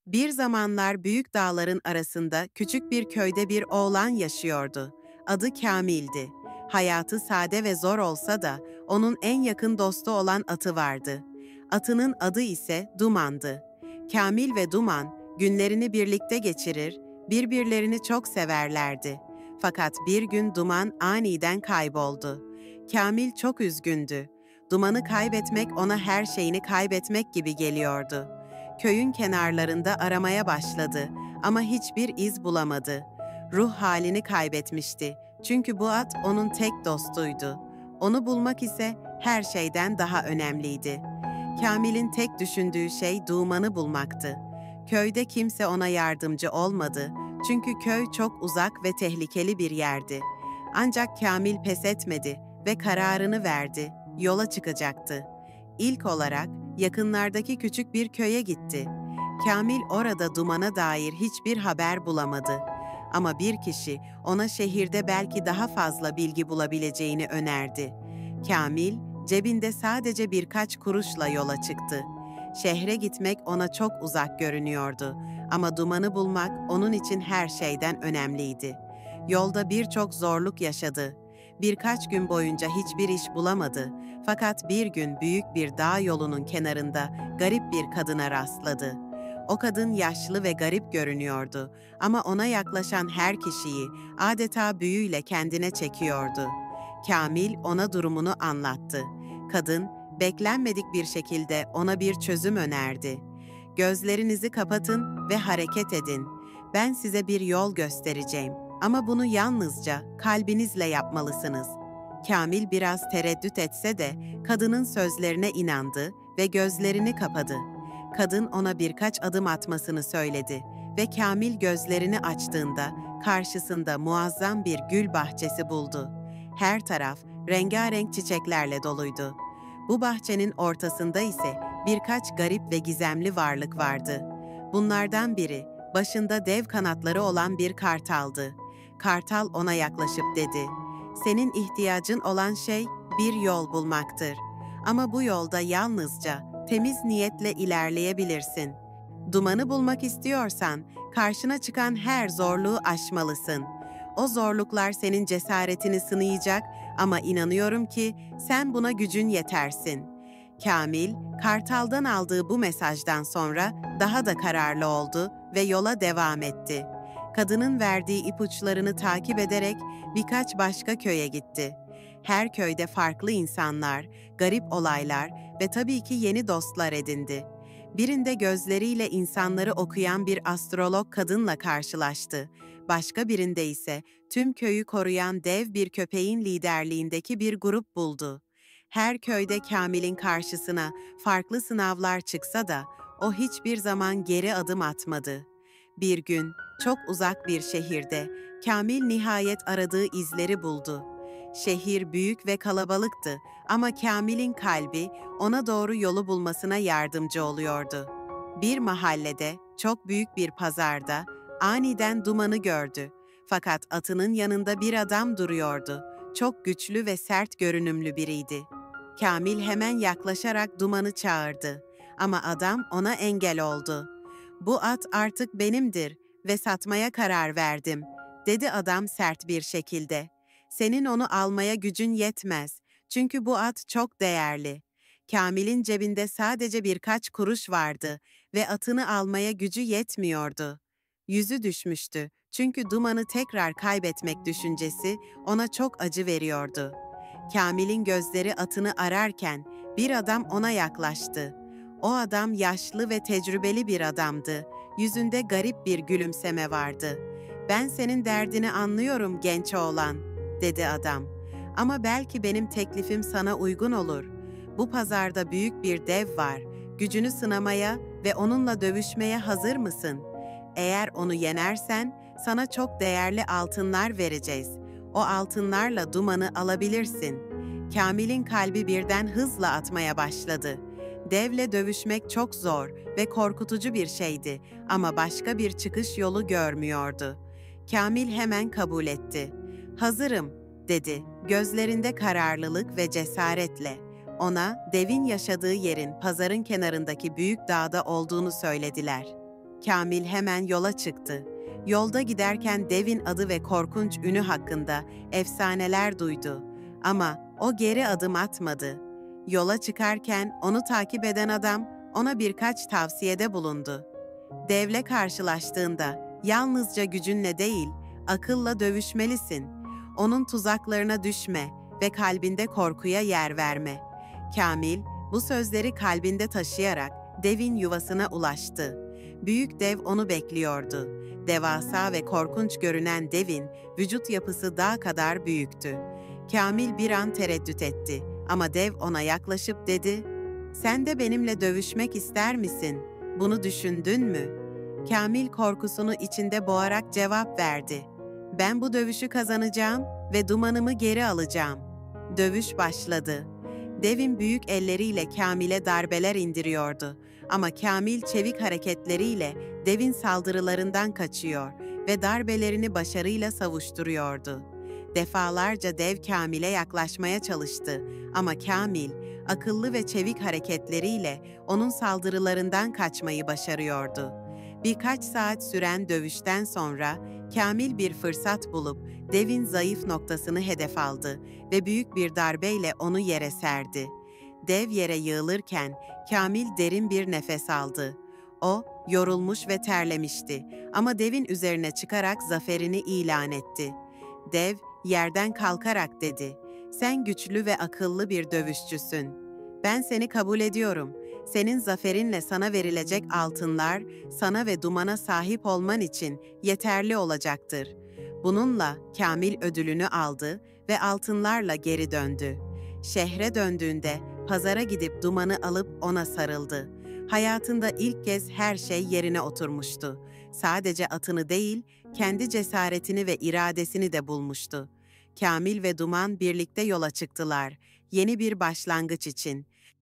Bir zamanlar büyük dağların arasında küçük bir köyde bir oğlan yaşıyordu. Adı Kamil'di. Hayatı sade ve zor olsa da onun en yakın dostu olan atı vardı. Atının adı ise Duman'dı. Kamil ve Duman günlerini birlikte geçirir, birbirlerini çok severlerdi. Fakat bir gün Duman aniden kayboldu. Kamil çok üzgündü. Duman'ı kaybetmek ona her şeyini kaybetmek gibi geliyordu. Köyün kenarlarında aramaya başladı ama hiçbir iz bulamadı. Ruh halini kaybetmişti. Çünkü bu at onun tek dostuydu. Onu bulmak ise her şeyden daha önemliydi. Kamil'in tek düşündüğü şey Duman'ı bulmaktı. Köyde kimse ona yardımcı olmadı. Çünkü köy çok uzak ve tehlikeli bir yerdi. Ancak Kamil pes etmedi ve kararını verdi. Yola çıkacaktı. İlk olarak yakınlardaki küçük bir köye gitti. Kamil orada Duman'a dair hiçbir haber bulamadı. Ama bir kişi ona şehirde belki daha fazla bilgi bulabileceğini önerdi. Kamil, cebinde sadece birkaç kuruşla yola çıktı. Şehre gitmek ona çok uzak görünüyordu ama Duman'ı bulmak onun için her şeyden önemliydi. Yolda birçok zorluk yaşadı. Birkaç gün boyunca hiçbir iş bulamadı. Fakat bir gün büyük bir dağ yolunun kenarında garip bir kadına rastladı. O kadın yaşlı ve garip görünüyordu ama ona yaklaşan her kişiyi adeta büyüyle kendine çekiyordu. Kamil ona durumunu anlattı. Kadın, beklenmedik bir şekilde ona bir çözüm önerdi. "Gözlerinizi kapatın ve hareket edin. Ben size bir yol göstereceğim ama bunu yalnızca kalbinizle yapmalısınız." Kamil biraz tereddüt etse de kadının sözlerine inandı ve gözlerini kapadı. Kadın ona birkaç adım atmasını söyledi ve Kamil gözlerini açtığında karşısında muazzam bir gül bahçesi buldu. Her taraf rengarenk çiçeklerle doluydu. Bu bahçenin ortasında ise birkaç garip ve gizemli varlık vardı. Bunlardan biri başında dev kanatları olan bir kartaldı. Kartal ona yaklaşıp dedi: "Senin ihtiyacın olan şey bir yol bulmaktır. Ama bu yolda yalnızca temiz niyetle ilerleyebilirsin. Dumanı bulmak istiyorsan karşına çıkan her zorluğu aşmalısın. O zorluklar senin cesaretini sınayacak ama inanıyorum ki sen buna gücün yetersin." Kamil, Kartal'dan aldığı bu mesajdan sonra daha da kararlı oldu ve yola devam etti. Kadının verdiği ipuçlarını takip ederek birkaç başka köye gitti. Her köyde farklı insanlar, garip olaylar ve tabii ki yeni dostlar edindi. Birinde gözleriyle insanları okuyan bir astrolog kadınla karşılaştı. Başka birinde ise tüm köyü koruyan dev bir köpeğin liderliğindeki bir grup buldu. Her köyde Kamil'in karşısına farklı sınavlar çıksa da o hiçbir zaman geri adım atmadı. Bir gün çok uzak bir şehirde Kamil nihayet aradığı izleri buldu. Şehir büyük ve kalabalıktı ama Kamil'in kalbi ona doğru yolu bulmasına yardımcı oluyordu. Bir mahallede, çok büyük bir pazarda aniden Duman'ı gördü. Fakat atının yanında bir adam duruyordu. Çok güçlü ve sert görünümlü biriydi. Kamil hemen yaklaşarak Duman'ı çağırdı. Ama adam ona engel oldu. "Bu at artık benimdir ve satmaya karar verdim," dedi adam sert bir şekilde. "Senin onu almaya gücün yetmez. Çünkü bu at çok değerli." Kamil'in cebinde sadece birkaç kuruş vardı ve atını almaya gücü yetmiyordu. Yüzü düşmüştü çünkü Duman'ı tekrar kaybetmek düşüncesi ona çok acı veriyordu. Kamil'in gözleri atını ararken bir adam ona yaklaştı. O adam yaşlı ve tecrübeli bir adamdı. Yüzünde garip bir gülümseme vardı. "Ben senin derdini anlıyorum genç oğlan," dedi adam. "Ama belki benim teklifim sana uygun olur. Bu pazarda büyük bir dev var. Gücünü sınamaya ve onunla dövüşmeye hazır mısın? Eğer onu yenersen sana çok değerli altınlar vereceğiz. O altınlarla Duman'ı alabilirsin." Kamil'in kalbi birden hızla atmaya başladı. Devle dövüşmek çok zor ve korkutucu bir şeydi ama başka bir çıkış yolu görmüyordu. Kamil hemen kabul etti. "Hazırım," dedi, gözlerinde kararlılık ve cesaretle. Ona devin yaşadığı yerin pazarın kenarındaki büyük dağda olduğunu söylediler. Kamil hemen yola çıktı. Yolda giderken devin adı ve korkunç ünü hakkında efsaneler duydu. Ama o geri adım atmadı. Yola çıkarken onu takip eden adam ona birkaç tavsiyede bulundu. Devle karşılaştığında yalnızca gücünle değil, akılla dövüşmelisin. Onun tuzaklarına düşme ve kalbinde korkuya yer verme. Kamil bu sözleri kalbinde taşıyarak devin yuvasına ulaştı. Büyük dev onu bekliyordu. Devasa ve korkunç görünen devin vücut yapısı dağ kadar büyüktü. Kamil bir an tereddüt etti ama dev ona yaklaşıp dedi, "Sen de benimle dövüşmek ister misin? Bunu düşündün mü?" Kamil korkusunu içinde boğarak cevap verdi. "Ben bu dövüşü kazanacağım ve dumanımı geri alacağım." Dövüş başladı. Devin büyük elleriyle Kamil'e darbeler indiriyordu. Ama Kamil çevik hareketleriyle devin saldırılarından kaçıyor ve darbelerini başarıyla savuşturuyordu. Defalarca dev Kamil'e yaklaşmaya çalıştı ama Kamil, akıllı ve çevik hareketleriyle onun saldırılarından kaçmayı başarıyordu. Birkaç saat süren dövüşten sonra Kamil bir fırsat bulup devin zayıf noktasını hedef aldı ve büyük bir darbeyle onu yere serdi. Dev yere yığılırken Kamil derin bir nefes aldı. O, yorulmuş ve terlemişti ama devin üzerine çıkarak zaferini ilan etti. Dev, yerden kalkarak dedi, "Sen güçlü ve akıllı bir dövüşçüsün. Ben seni kabul ediyorum. Senin zaferinle sana verilecek altınlar, sana ve dumana sahip olman için yeterli olacaktır." Bununla Kamil ödülünü aldı ve altınlarla geri döndü. Şehre döndüğünde pazara gidip dumanı alıp ona sarıldı. Hayatında ilk kez her şey yerine oturmuştu. Sadece atını değil, kendi cesaretini ve iradesini de bulmuştu. Kamil ve Duman birlikte yola çıktılar, yeni bir başlangıç için.